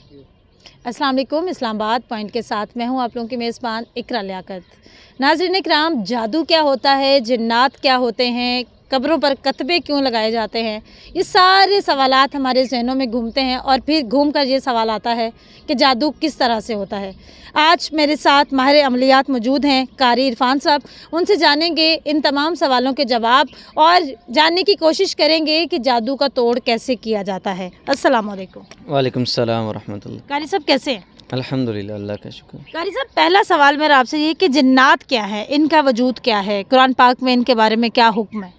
अस्सलाम वालेकुम। इस्लामाबाद पॉइंट के साथ मैं हूं आप लोगों की मेज़बान इकरा लियाकत। नाज़रीन इकराम, जादू क्या होता है, जिन्नात क्या होते हैं, कब्रों पर कतबे क्यों लगाए जाते हैं, ये सारे सवालात हमारे जहनों में घूमते हैं और फिर घूम कर ये सवाल आता है कि जादू किस तरह से होता है। आज मेरे साथ माहिर अमलियात मौजूद हैं, कारी इरफान साहब। उनसे जानेंगे इन तमाम सवालों के जवाब और जानने की कोशिश करेंगे कि जादू का तोड़ कैसे किया जाता है। अस्सलाम वालेकुम। वालेकुम सलाम व रहमतुल्लाह। कारी साहब कैसे हैं? अल्हम्दुलिल्लाह, अल्लाह का शुक्र। कारी साहब, पहला सवाल मेरा आपसे ये कि जिन्नात क्या है, इनका वजूद क्या है, कुरान पाक में इनके बारे में क्या हुक्म है?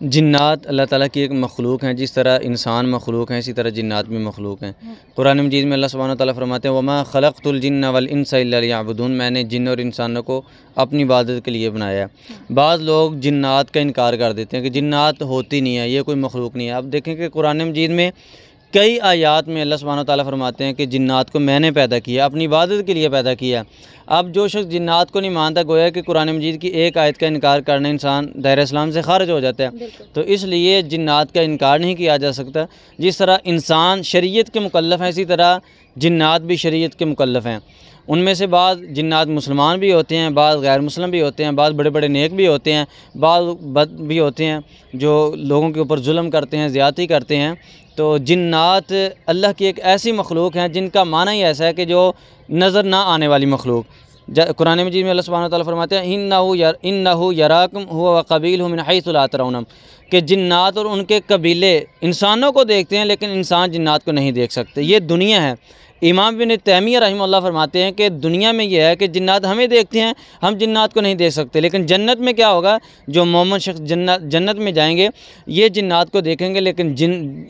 जिन्नात अल्लाह ताला की एक मखलूक हैं। जिस तरह इंसान मखलूक हैं, इसी तरह जिन्नात भी मखलूक हैं। कुरान मजीद में अल्लाह सुब्हानहू व तआला फरमाते हैं, वमा खलक़तुल जिन्ना वल इंसा इल्ला लियअबुदून, मैंने जिन और इंसानों को अपनी इबादत के लिए बनाया। बाज़ लोग जिन्नात का इनकार कर देते हैं कि जिन्नात होती नहीं है, ये कोई मखलूक नहीं है। अब देखें कि कुरान मजीद में कई आयात में अल्लाह सुब्हानहू व तआला फरमाते हैं कि जिन्नात को मैंने पैदा किया, अपनी इबादत के लिए पैदा किया। अब जो शख्स जिन्नात को नहीं मानता, गोया कि कुरान मजीद की एक आयत का इनकार करना इंसान दायरा इस्लाम से खारिज हो जाता है। तो इसलिए जिन्नात का इनकार नहीं किया जा सकता। जिस तरह इंसान शरीयत के मुकल्लफ़ हैं, इसी तरह जिन्नात भी शरीयत के मुकल्लफ़ हैं। उनमें से बाद जिन्नात मुसलमान भी होते हैं, बाद गैर मुस्लिम भी होते हैं, बाद बड़े बड़े नेक भी होते हैं, बाद बद भी होते हैं जो लोगों के ऊपर जुल्म करते हैं, ज़्यादती करते हैं। तो जिन्नात अल्लाह की एक ऐसी मखलूक हैं जिनका माना ही ऐसा है कि जो नज़र ना आने वाली मखलूक। कुरान मजीद में अल्लाह सुब्हानहू व तआला फरमाते हैं, इन्नहु यराकुम हुवा व क़बीलुहु मिन हैसु ला तरौनहुम, कि जिन्नात और उनके कबीले इंसानों को देखते हैं लेकिन इंसान जिन्नात को नहीं देख सकते। ये दुनिया है। इमाम इब्न तैमिया रहमतुल्लाह फरमाते हैं कि दुनिया में यह है कि जिन्नात हमें देखते हैं, हम जिन्नात को नहीं देख सकते। लेकिन जन्नत में क्या होगा, जो मोमिन शख्स जन्नत में जाएंगे ये जिन्नात को देखेंगे लेकिन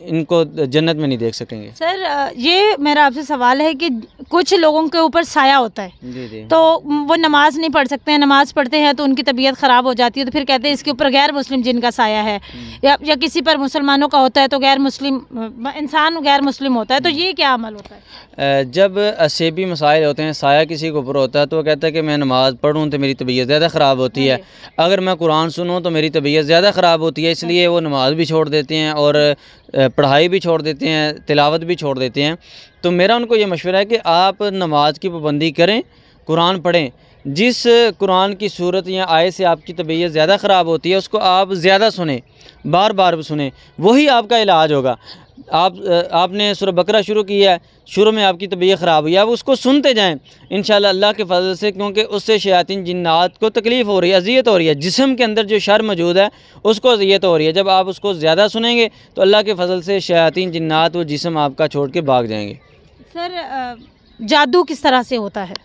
इनको जन्नत में नहीं देख सकेंगे। सर, ये मेरा आपसे सवाल है कि कुछ लोगों के ऊपर साया होता है, जी। तो वो नमाज नहीं पढ़ सकते हैं, नमाज पढ़ते हैं तो उनकी तबीयत ख़राब हो जाती है, तो फिर कहते हैं इसके ऊपर गैर मुस्लिम जिन का साया है, या किसी पर मुसलमानों का होता है तो गैर मुस्लिम इंसान गैर मुस्लिम होता है, तो ये क्या अमल होता है? जब असेबी मसाइल होते हैं, साया किसी के ऊपर होता है तो वो कहता है कि मैं नमाज़ पढ़ूँ तो मेरी तबीयत ज़्यादा ख़राब होती है, अगर मैं कुरान सुनूँ तो मेरी तबीयत ज़्यादा ख़राब होती है, इसलिए वो नमाज़ भी छोड़ देते हैं और पढ़ाई भी छोड़ देते हैं, तिलावत भी छोड़ देते हैं। तो मेरा उनको ये मशवरा है कि आप नमाज की पाबंदी करें, कुरान पढ़ें। जिस कुरान की सूरत या आयत से आपकी तबीयत ज़्यादा ख़राब होती है उसको आप ज़्यादा सुने, बार बार सुने, वही आपका इलाज होगा। आपने सूरह बकरा शुरू किया है, शुरू में आपकी तबीयत ख़राब हुई, आप उसको सुनते जाएं इंशाअल्लाह अल्लाह के फजल से, क्योंकि उससे शयातीन जिन्नात को तकलीफ़ हो रही है, अज़ियत हो रही है, जिस्म के अंदर जो शर मौजूद है उसको अज़ियत हो रही है। जब आप उसको ज़्यादा सुनेंगे तो अल्लाह के फजल से शयातीन जिन्नात वो जिस्म आपका छोड़ के भाग जाएंगे। सर, जादू किस तरह से होता है?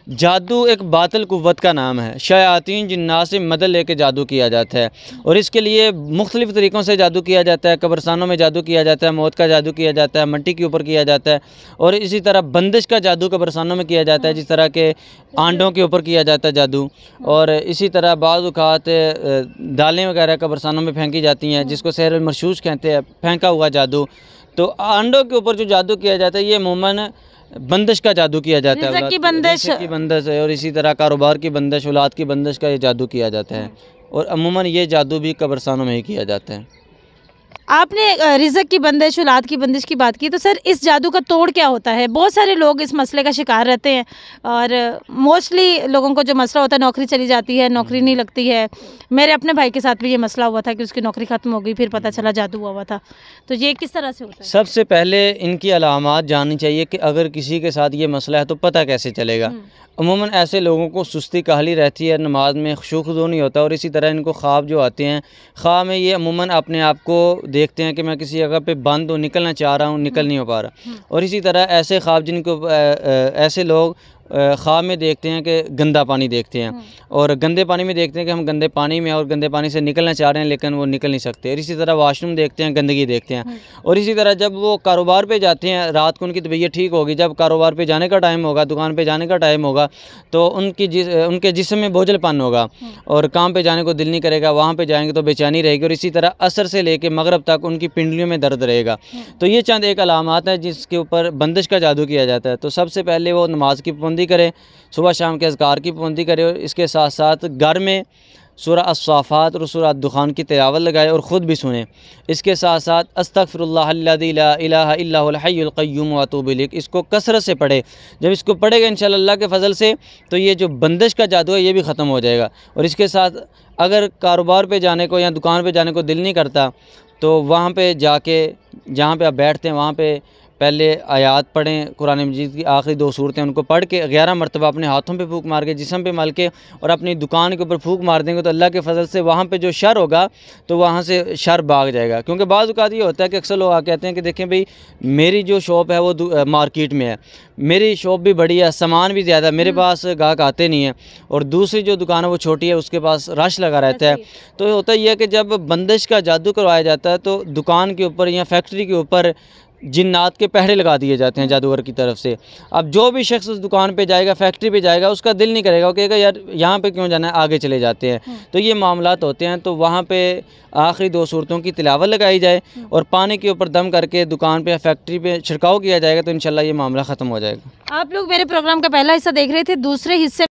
जादू एक बातिल कुव्वत का नाम है। शयातीन जिन्नात से मदद लेके जादू किया जाता है और इसके लिए मुख्तलिफ़ तरीक़ों से जादू किया जाता है। कब्रस्तानों में जादू किया जाता है, मौत का जादू किया जाता है, मिट्टी के ऊपर किया जाता है, और इसी तरह बंदिश का जादू कब्रस्तानों में किया जाता है, जिस तरह के आंडों के ऊपर किया जाता है जादू। और इसी तरह बाज़ औक़ात दालें वगैरह कब्रस्तानों में फेंकी जाती हैं, जिसको सहर मरशूश कहते हैं, फेंका हुआ जादू। तो आंडों के ऊपर जो जादू किया जाता है ये अमूमन बंदिश का जादू किया जाता है, रिज़्क़ की बंदिश है, और इसी तरह कारोबार की बंदिश, औलाद की बंदिश का ये जादू किया जाता है। और अमूमन ये जादू भी कब्रस्तानों में ही किया जाता है। आपने रिज़्क़ की बंदिश, औलाद की बंदिश की बात की, तो सर इस जादू का तोड़ क्या होता है? बहुत सारे लोग इस मसले का शिकार रहते हैं और मोस्टली लोगों को जो मसला होता है, नौकरी चली जाती है, नौकरी नहीं लगती है। मेरे अपने भाई के साथ भी ये मसला हुआ था कि उसकी नौकरी ख़त्म हो गई, फिर पता चला जादू हुआ था। तो ये किस तरह से होता है? सबसे पहले इनकी अलामात जाननी चाहिए कि अगर किसी के साथ ये मसला है तो पता कैसे चलेगा। अमूमन ऐसे लोगों को सुस्ती काहली रहती है, नमाज में खुशू खुजू नहीं होता, और इसी तरह इनको ख्वाब जो आते हैं, ख्वाब में ये अमूमन अपने आप को देखते हैं कि मैं किसी जगह पे बंद हूँ, निकलना चाह रहा हूँ, निकल नहीं हो पा रहा। और इसी तरह ऐसे ख्वाब जिनको ऐसे लोग ख्वाब में देखते हैं कि गंदा पानी देखते हैं, और गंदे पानी में देखते हैं कि हम गंदे पानी में और गंदे पानी से निकलना चाह रहे हैं लेकिन वो निकल नहीं सकते। और इसी तरह वाशरूम देखते हैं, गंदगी देखते हैं। और इसी तरह जब वो कारोबार पे जाते हैं, रात को उनकी तबीयत ठीक होगी, जब कारोबार पे जाने का टाइम होगा, दुकान पे जाने का टाइम होगा, तो उनके जिस्म में बोझलपन होगा और काम पे जाने को दिल नहीं करेगा, वहाँ पे जाएंगे तो बेचैनी रहेगी। और इसी तरह असर से लेके मगरब तक उनकी पिंडलियों में दर्द रहेगा। तो ये चंद एक अलामात है जिसके ऊपर बंदिश का जादू किया जाता है। तो सबसे पहले वो नमाज की पाबंदी करे, सुबह शाम के अज़कार की पाबंदी करे, और इसके साथ साथ घर में سورہ الصافات اور سورہ الدخان کی تلاوت لگائے اور خود بھی سنیں۔ اس کے ساتھ ساتھ استغفر اللہ الذی لا الہ الا هو الحی القیوم واتوب الیہ اس کو کثرت سے پڑھے۔ جب اس کو پڑھے گا انشاءاللہ اللہ کے فضل سے تو یہ جو بندش کا جادو ہے یہ بھی ختم ہو جائے گا۔ اور اس کے ساتھ اگر کاروبار پہ جانے کو یا دکان پہ جانے کو دل نہیں کرتا تو وہاں پہ جا کے جہاں پہ آپ بیٹھتے ہیں وہاں پہ پہلے آیات پڑھیں، قرآن مجید کی آخری 2 صورتیں ان کو پڑھ کے 11 مرتبہ اپنے ہاتھوں پہ پھونک مار کے جسم پہ مل کے اور اپنی دکان کے اوپر پھونک مار دیں گے تو اللہ کے فضل سے وہاں پہ جو شر ہوگا تو وہاں سے شر بھاگ جائے گا۔ کیونکہ بعض اوقات یہ ہوتا ہے کہ اکثر لوگ کہتے ہیں کہ دیکھیں بھئی میری جو شاپ ہے وہ مارکیٹ میں ہے، میری شاپ بھی بڑی ہے، سامان بھی زیادہ ہے، میرے پاس گاہک آتے نہیں ہیں، اور دوسری جو دکان ہے وہ چھوٹی ہے، اس کے پاس رش لگا رہتا ہے۔ تو ہوتا یہ ہے کہ جب بندش کا جادو کروایا جاتا ہے تو دکان کے اوپر یا فیکٹری کے اوپر جنات کے پہرے لگا دیے جاتے ہیں جادوگر کی طرف سے۔ اب جو بھی شخص اس دکان پہ جائے گا، فیکٹری پہ جائے گا، اس کا دل نہیں کرے گا، وہ کہے گا یار یہاں پہ کیوں جانا ہے، آگے چلے جاتے ہیں۔ تو یہ معاملات ہوتے ہیں، تو وہاں پہ آخری 2 صورتوں کی تلاوت لگائی جائے اور پانی کے اوپر دم کر کے دکان پہ یا فیکٹری پہ چھڑکاؤ کیا جائے گا تو انشاءاللہ یہ معاملہ ختم ہو جائے گا۔ آپ لوگ میرے پروگرام کا پہلا حصہ دیکھ رہے تھے، دوسرے حصے